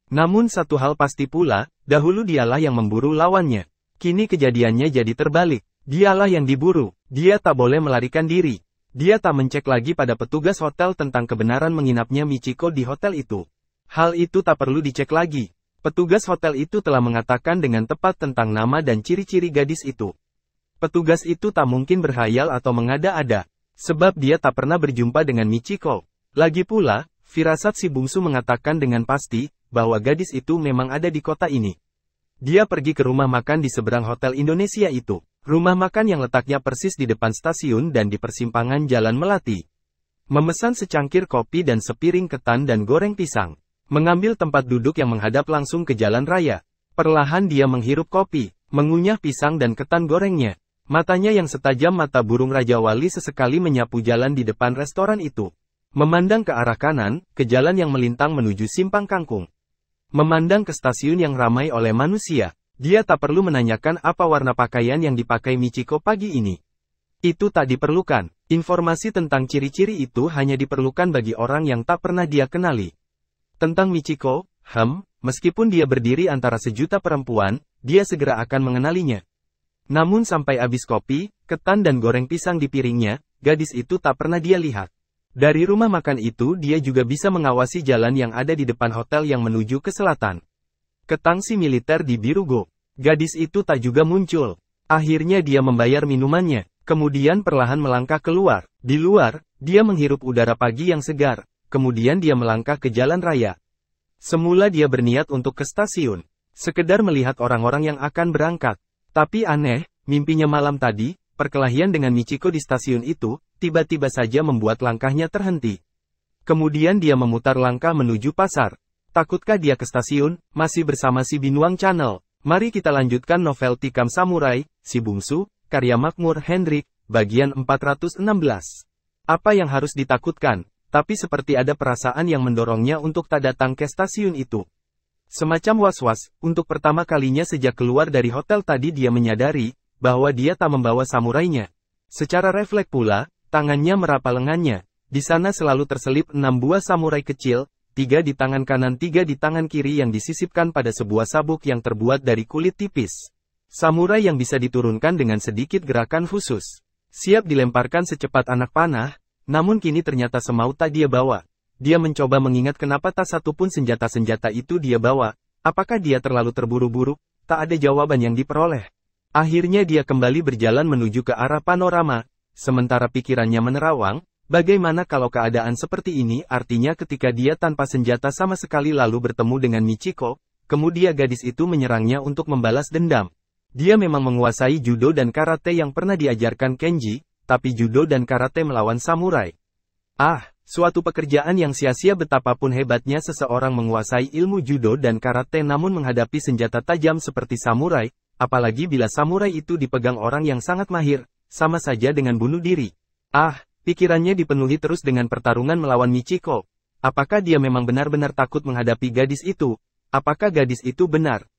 Namun satu hal pasti pula, dahulu dialah yang memburu lawannya. Kini kejadiannya jadi terbalik. Dialah yang diburu, dia tak boleh melarikan diri. Dia tak mencek lagi pada petugas hotel tentang kebenaran menginapnya Michiko di hotel itu. Hal itu tak perlu dicek lagi. Petugas hotel itu telah mengatakan dengan tepat tentang nama dan ciri-ciri gadis itu. Petugas itu tak mungkin berhayal atau mengada-ada, sebab dia tak pernah berjumpa dengan Michiko. Lagi pula, firasat si Bungsu mengatakan dengan pasti, bahwa gadis itu memang ada di kota ini. Dia pergi ke rumah makan di seberang Hotel Indonesia itu. Rumah makan yang letaknya persis di depan stasiun dan di persimpangan Jalan Melati. Memesan secangkir kopi dan sepiring ketan dan goreng pisang. Mengambil tempat duduk yang menghadap langsung ke jalan raya. Perlahan dia menghirup kopi, mengunyah pisang dan ketan gorengnya. Matanya yang setajam mata burung Raja Wali sesekali menyapu jalan di depan restoran itu. Memandang ke arah kanan, ke jalan yang melintang menuju Simpang Kangkung. Memandang ke stasiun yang ramai oleh manusia. Dia tak perlu menanyakan apa warna pakaian yang dipakai Michiko pagi ini. Itu tak diperlukan. Informasi tentang ciri-ciri itu hanya diperlukan bagi orang yang tak pernah dia kenali. Tentang Michiko, Meskipun dia berdiri antara sejuta perempuan, dia segera akan mengenalinya. Namun sampai habis kopi, ketan dan goreng pisang di piringnya, gadis itu tak pernah dia lihat. Dari rumah makan itu dia juga bisa mengawasi jalan yang ada di depan hotel yang menuju ke selatan. Ke tangsi militer di Birugo. Gadis itu tak juga muncul. Akhirnya dia membayar minumannya, kemudian perlahan melangkah keluar. Di luar, dia menghirup udara pagi yang segar, kemudian dia melangkah ke jalan raya. Semula dia berniat untuk ke stasiun, sekedar melihat orang-orang yang akan berangkat. Tapi aneh, mimpinya malam tadi, perkelahian dengan Michiko di stasiun itu, tiba-tiba saja membuat langkahnya terhenti. Kemudian dia memutar langkah menuju pasar. Takutkah dia ke stasiun? Masih bersama si Binuang Channel. Mari kita lanjutkan novel Tikam Samurai, Si Bungsu, karya Makmur Hendrik, bagian 416. Apa yang harus ditakutkan? Tapi seperti ada perasaan yang mendorongnya untuk tak datang ke stasiun itu. Semacam was-was, untuk pertama kalinya sejak keluar dari hotel tadi dia menyadari, bahwa dia tak membawa samurainya. Secara refleks pula, tangannya meraba lengannya. Di sana selalu terselip 6 buah samurai kecil, 3 di tangan kanan 3 di tangan kiri yang disisipkan pada sebuah sabuk yang terbuat dari kulit tipis. Samurai yang bisa diturunkan dengan sedikit gerakan khusus. Siap dilemparkan secepat anak panah, namun kini ternyata semau tak dia bawa. Dia mencoba mengingat kenapa tak satupun senjata-senjata itu dia bawa. Apakah dia terlalu terburu-buru? Tak ada jawaban yang diperoleh. Akhirnya dia kembali berjalan menuju ke arah panorama. Sementara pikirannya menerawang, bagaimana kalau keadaan seperti ini artinya ketika dia tanpa senjata sama sekali lalu bertemu dengan Michiko, kemudian gadis itu menyerangnya untuk membalas dendam. Dia memang menguasai judo dan karate yang pernah diajarkan Kenji, tapi judo dan karate melawan samurai. Suatu pekerjaan yang sia-sia betapapun hebatnya seseorang menguasai ilmu judo dan karate namun menghadapi senjata tajam seperti samurai, apalagi bila samurai itu dipegang orang yang sangat mahir, sama saja dengan bunuh diri. Pikirannya dipenuhi terus dengan pertarungan melawan Michiko. Apakah dia memang benar-benar takut menghadapi gadis itu? Apakah gadis itu benar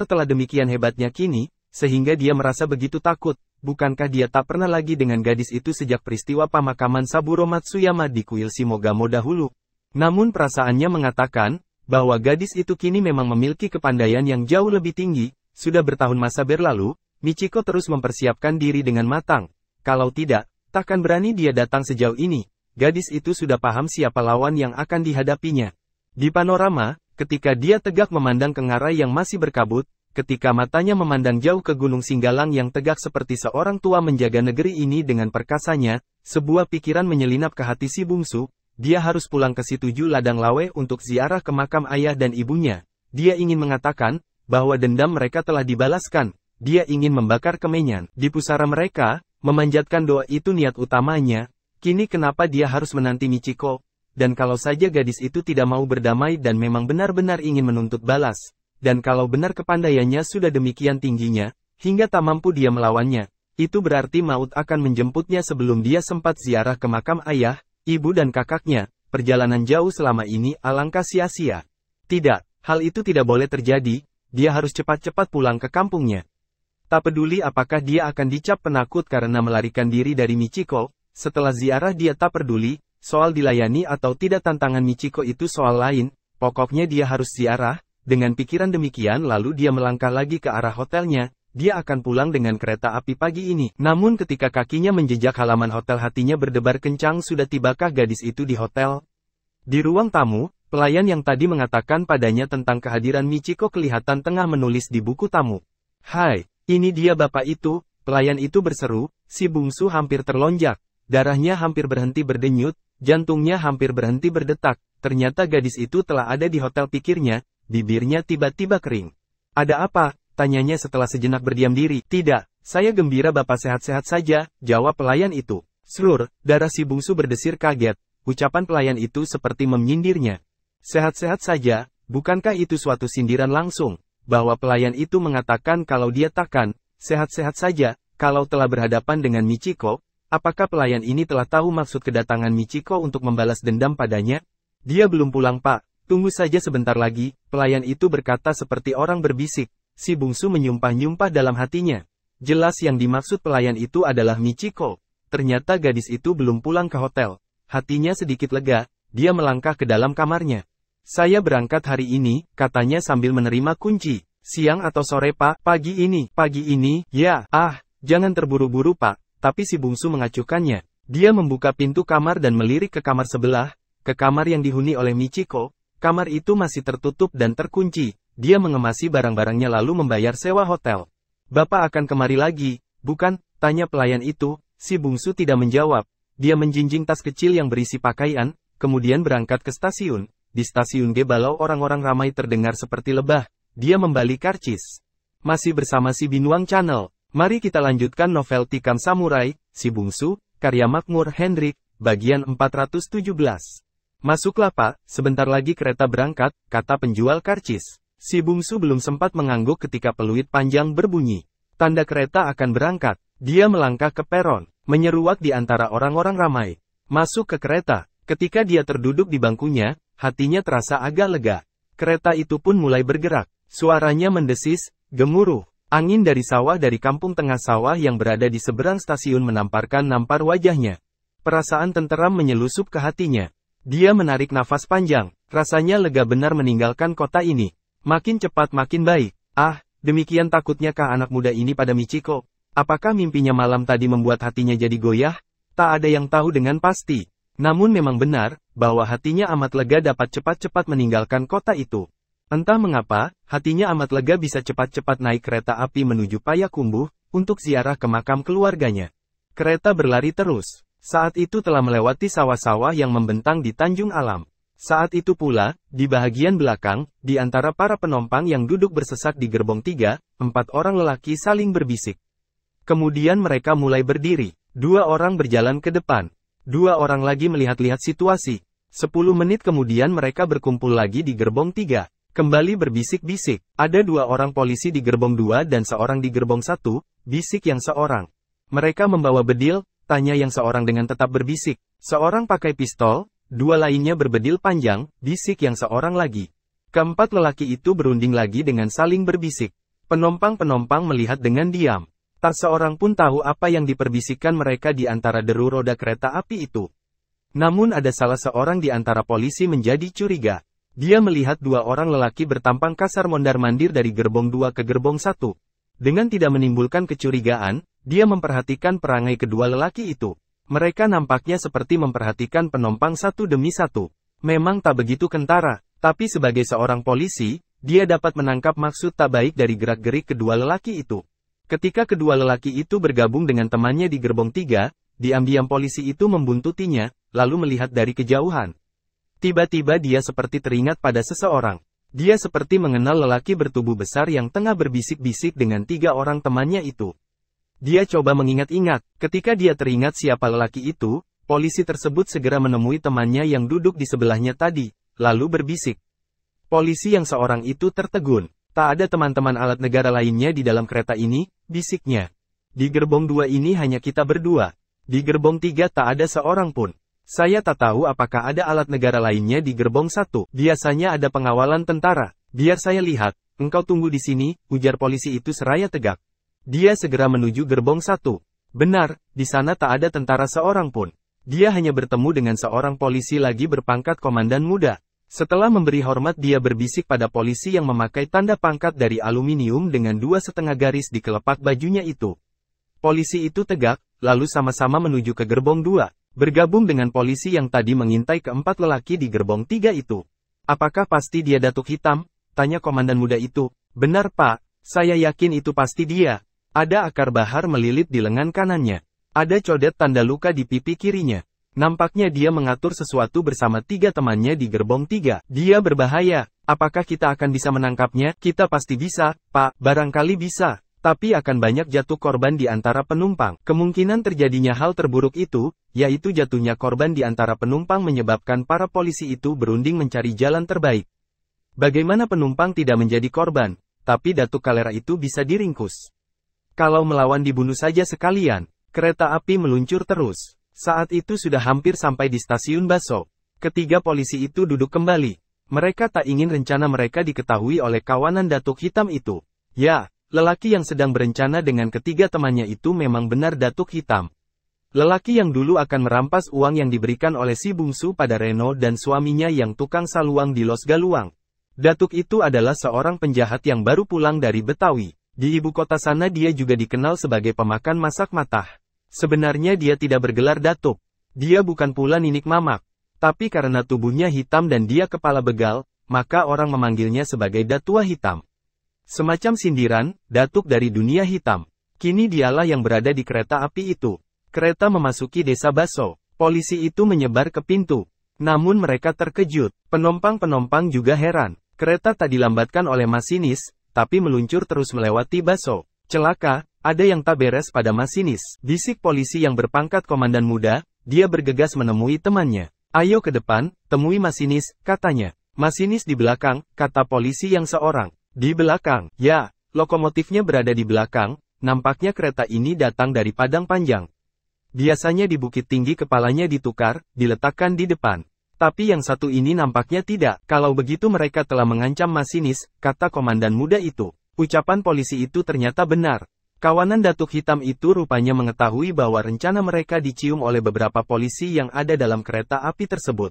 telah demikian hebatnya kini, sehingga dia merasa begitu takut? Bukankah dia tak pernah lagi dengan gadis itu sejak peristiwa pemakaman Saburo Matsuyama di kuil Shimogamo dahulu? Namun perasaannya mengatakan, bahwa gadis itu kini memang memiliki kepandaian yang jauh lebih tinggi. Sudah bertahun masa berlalu, Michiko terus mempersiapkan diri dengan matang. Kalau tidak, takkan berani dia datang sejauh ini. Gadis itu sudah paham siapa lawan yang akan dihadapinya. Di panorama, ketika dia tegak memandang ke ngarai yang masih berkabut, ketika matanya memandang jauh ke Gunung Singgalang yang tegak seperti seorang tua menjaga negeri ini dengan perkasanya, sebuah pikiran menyelinap ke hati si bungsu. Dia harus pulang ke si 7 ladang lawe untuk ziarah ke makam ayah dan ibunya. Dia ingin mengatakan, bahwa dendam mereka telah dibalaskan. Dia ingin membakar kemenyan di pusara mereka, memanjatkan doa itu niat utamanya. Kini kenapa dia harus menanti Michiko? Dan kalau saja gadis itu tidak mau berdamai dan memang benar-benar ingin menuntut balas. Dan kalau benar kepandaiannya sudah demikian tingginya, hingga tak mampu dia melawannya, itu berarti maut akan menjemputnya sebelum dia sempat ziarah ke makam ayah, ibu dan kakaknya. Perjalanan jauh selama ini alangkah sia-sia. Tidak, hal itu tidak boleh terjadi, dia harus cepat-cepat pulang ke kampungnya. Tak peduli apakah dia akan dicap penakut karena melarikan diri dari Michiko, setelah ziarah dia tak peduli, soal dilayani atau tidak tantangan Michiko itu soal lain, pokoknya dia harus ziarah. Dengan pikiran demikian lalu dia melangkah lagi ke arah hotelnya, dia akan pulang dengan kereta api pagi ini. Namun ketika kakinya menjejak halaman hotel hatinya berdebar kencang sudah tibakah gadis itu di hotel? Di ruang tamu, pelayan yang tadi mengatakan padanya tentang kehadiran Michiko kelihatan tengah menulis di buku tamu. "Hai, ini dia bapak itu," pelayan itu berseru, si bungsu hampir terlonjak. Darahnya hampir berhenti berdenyut, jantungnya hampir berhenti berdetak. Ternyata gadis itu telah ada di hotel pikirnya. Bibirnya tiba-tiba kering. "Ada apa?" tanyanya setelah sejenak berdiam diri. "Tidak, saya gembira bapak sehat-sehat saja," jawab pelayan itu. Serur, darah si bungsu berdesir kaget. Ucapan pelayan itu seperti menyindirnya. Sehat-sehat saja, bukankah itu suatu sindiran langsung? Bahwa pelayan itu mengatakan kalau dia takkan sehat-sehat saja, kalau telah berhadapan dengan Michiko. Apakah pelayan ini telah tahu maksud kedatangan Michiko untuk membalas dendam padanya? "Dia belum pulang pak. Tunggu saja sebentar lagi," pelayan itu berkata seperti orang berbisik. Si bungsu menyumpah-nyumpah dalam hatinya. Jelas yang dimaksud pelayan itu adalah Michiko. Ternyata gadis itu belum pulang ke hotel. Hatinya sedikit lega, dia melangkah ke dalam kamarnya. Saya berangkat hari ini, katanya sambil menerima kunci. Siang atau sore Pak? Pagi ini, ya, jangan terburu-buru Pak, tapi si bungsu mengacuhkannya. Dia membuka pintu kamar dan melirik ke kamar sebelah, ke kamar yang dihuni oleh Michiko. Kamar itu masih tertutup dan terkunci. Dia mengemasi barang-barangnya lalu membayar sewa hotel. Bapak akan kemari lagi, bukan? Tanya pelayan itu. Si bungsu tidak menjawab. Dia menjinjing tas kecil yang berisi pakaian, kemudian berangkat ke stasiun. Di stasiun Gebalau orang-orang ramai terdengar seperti lebah. Dia membalik karcis. Masih bersama si Binuang Channel. Mari kita lanjutkan novel Tikam Samurai, Si Bungsu, karya Makmur Hendrik, bagian 417. Masuklah Pak, sebentar lagi kereta berangkat, kata penjual karcis. Si bungsu belum sempat mengangguk ketika peluit panjang berbunyi. Tanda kereta akan berangkat. Dia melangkah ke peron, menyeruak di antara orang-orang ramai. Masuk ke kereta. Ketika dia terduduk di bangkunya, hatinya terasa agak lega. Kereta itu pun mulai bergerak. Suaranya mendesis, gemuruh. Angin dari sawah dari kampung tengah sawah yang berada di seberang stasiun menamparkan nampar wajahnya. Perasaan tenteram menyelusup ke hatinya. Dia menarik nafas panjang, rasanya lega benar meninggalkan kota ini. Makin cepat makin baik. Demikian takutnya kah anak muda ini pada Michiko? Apakah mimpinya malam tadi membuat hatinya jadi goyah? Tak ada yang tahu dengan pasti. Namun memang benar, bahwa hatinya amat lega dapat cepat-cepat meninggalkan kota itu. Entah mengapa, hatinya amat lega bisa cepat-cepat naik kereta api menuju Payakumbuh, untuk ziarah ke makam keluarganya. Kereta berlari terus. Saat itu telah melewati sawah-sawah yang membentang di Tanjung Alam. Saat itu pula, di bahagian belakang, di antara para penumpang yang duduk bersesak di gerbong 3, 4 orang lelaki saling berbisik. Kemudian mereka mulai berdiri. 2 orang berjalan ke depan. 2 orang lagi melihat-lihat situasi. 10 menit kemudian mereka berkumpul lagi di gerbong 3. Kembali berbisik-bisik. Ada 2 orang polisi di gerbong 2 dan seorang di gerbong 1, bisik yang seorang. Mereka membawa bedil, tanya yang seorang dengan tetap berbisik. Seorang pakai pistol, 2 lainnya berbedil panjang, bisik yang seorang lagi. Keempat lelaki itu berunding lagi dengan saling berbisik. Penumpang-penumpang melihat dengan diam. Tak seorang pun tahu apa yang diperbisikkan mereka di antara deru roda kereta api itu. Namun ada salah seorang di antara polisi menjadi curiga. Dia melihat 2 orang lelaki bertampang kasar mondar-mandir dari gerbong 2 ke gerbong 1. Dengan tidak menimbulkan kecurigaan, dia memperhatikan perangai kedua lelaki itu. Mereka nampaknya seperti memperhatikan penumpang satu demi satu. Memang tak begitu kentara, tapi sebagai seorang polisi, dia dapat menangkap maksud tak baik dari gerak-gerik kedua lelaki itu. Ketika kedua lelaki itu bergabung dengan temannya di gerbong 3, diam-diam polisi itu membuntutinya, lalu melihat dari kejauhan. Tiba-tiba dia seperti teringat pada seseorang. Dia seperti mengenal lelaki bertubuh besar yang tengah berbisik-bisik dengan 3 orang temannya itu. Dia coba mengingat-ingat. Ketika dia teringat siapa lelaki itu, polisi tersebut segera menemui temannya yang duduk di sebelahnya tadi, lalu berbisik. Polisi yang seorang itu tertegun. Tak ada teman-teman alat negara lainnya di dalam kereta ini, bisiknya. Di gerbong 2 ini hanya kita berdua. Di gerbong 3 tak ada seorang pun. Saya tak tahu apakah ada alat negara lainnya di gerbong 1. Biasanya ada pengawalan tentara. Biar saya lihat. Engkau tunggu di sini, ujar polisi itu seraya tegak. Dia segera menuju gerbong 1. Benar, di sana tak ada tentara seorang pun. Dia hanya bertemu dengan seorang polisi lagi berpangkat komandan muda. Setelah memberi hormat dia berbisik pada polisi yang memakai tanda pangkat dari aluminium dengan 2,5 garis di kelopak bajunya itu. Polisi itu tegak, lalu sama-sama menuju ke gerbong 2, bergabung dengan polisi yang tadi mengintai keempat lelaki di gerbong 3 itu. Apakah pasti dia Datuk Hitam? Tanya komandan muda itu. Benar Pak, saya yakin itu pasti dia. Ada akar bahar melilit di lengan kanannya. Ada codet tanda luka di pipi kirinya. Nampaknya dia mengatur sesuatu bersama 3 temannya di gerbong 3. Dia berbahaya. Apakah kita akan bisa menangkapnya? Kita pasti bisa, Pak. Barangkali bisa. Tapi akan banyak jatuh korban di antara penumpang. Kemungkinan terjadinya hal terburuk itu, yaitu jatuhnya korban di antara penumpang menyebabkan para polisi itu berunding mencari jalan terbaik. Bagaimana penumpang tidak menjadi korban, tapi Datuk Kalera itu bisa diringkus? Kalau melawan dibunuh saja sekalian. Kereta api meluncur terus. Saat itu sudah hampir sampai di stasiun Baso. Ketiga polisi itu duduk kembali. Mereka tak ingin rencana mereka diketahui oleh kawanan Datuk Hitam itu. Ya, lelaki yang sedang berencana dengan ketiga temannya itu memang benar Datuk Hitam. Lelaki yang dulu akan merampas uang yang diberikan oleh si bungsu pada Reno dan suaminya yang tukang saluang di Los Galuang. Datuk itu adalah seorang penjahat yang baru pulang dari Betawi. Di ibu kota sana dia juga dikenal sebagai pemakan masak matah. Sebenarnya dia tidak bergelar datuk. Dia bukan pula ninik mamak. Tapi karena tubuhnya hitam dan dia kepala begal, maka orang memanggilnya sebagai Datua Hitam. Semacam sindiran, datuk dari dunia hitam. Kini dialah yang berada di kereta api itu. Kereta memasuki desa Baso. Polisi itu menyebar ke pintu. Namun mereka terkejut. Penumpang-penumpang juga heran. Kereta tak dilambatkan oleh masinis, tapi meluncur terus melewati Baso. Celaka, ada yang tak beres pada masinis. Bisik polisi yang berpangkat komandan muda, dia bergegas menemui temannya. Ayo ke depan, temui masinis, katanya. Masinis di belakang, kata polisi yang seorang. Di belakang, ya, lokomotifnya berada di belakang, nampaknya kereta ini datang dari Padang Panjang. Biasanya di Bukit Tinggi kepalanya ditukar, diletakkan di depan. Tapi yang satu ini nampaknya tidak. Kalau begitu mereka telah mengancam masinis, kata komandan muda itu. Ucapan polisi itu ternyata benar. Kawanan Datuk Hitam itu rupanya mengetahui bahwa rencana mereka dicium oleh beberapa polisi yang ada dalam kereta api tersebut.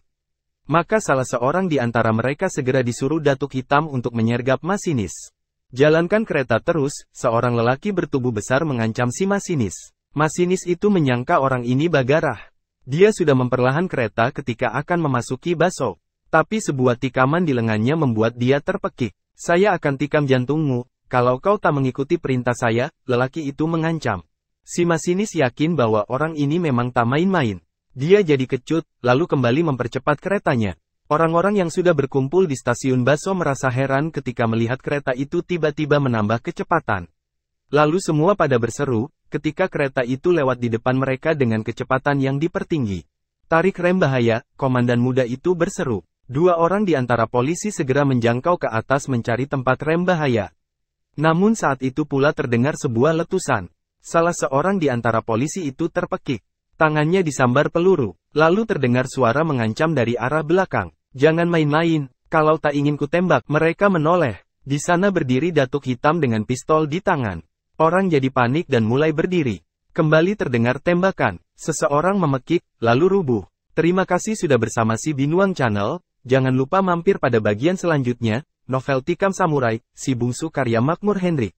Maka salah seorang di antara mereka segera disuruh Datuk Hitam untuk menyergap masinis. Jalankan kereta terus, seorang lelaki bertubuh besar mengancam si masinis. Masinis itu menyangka orang ini bagarah. Dia sudah memperlahan kereta ketika akan memasuki Baso. Tapi sebuah tikaman di lengannya membuat dia terpekik. Saya akan tikam jantungmu, kalau kau tak mengikuti perintah saya, lelaki itu mengancam. Si masinis yakin bahwa orang ini memang tak main-main. Dia jadi kecut, lalu kembali mempercepat keretanya. Orang-orang yang sudah berkumpul di stasiun Baso merasa heran ketika melihat kereta itu tiba-tiba menambah kecepatan. Lalu semua pada berseru, ketika kereta itu lewat di depan mereka dengan kecepatan yang dipertinggi. Tarik rem bahaya, komandan muda itu berseru. Dua orang di antara polisi segera menjangkau ke atas mencari tempat rem bahaya. Namun saat itu pula terdengar sebuah letusan. Salah seorang di antara polisi itu terpekik. Tangannya disambar peluru. Lalu terdengar suara mengancam dari arah belakang. Jangan main-main, kalau tak ingin kutembak. Mereka menoleh. Di sana berdiri Datuk Hitam dengan pistol di tangan. Orang jadi panik dan mulai berdiri. Kembali terdengar tembakan. Seseorang memekik, lalu rubuh. Terima kasih sudah bersama si Binuang Channel. Jangan lupa mampir pada bagian selanjutnya. Novel Tikam Samurai, Si Bungsu karya Makmur Hendrik.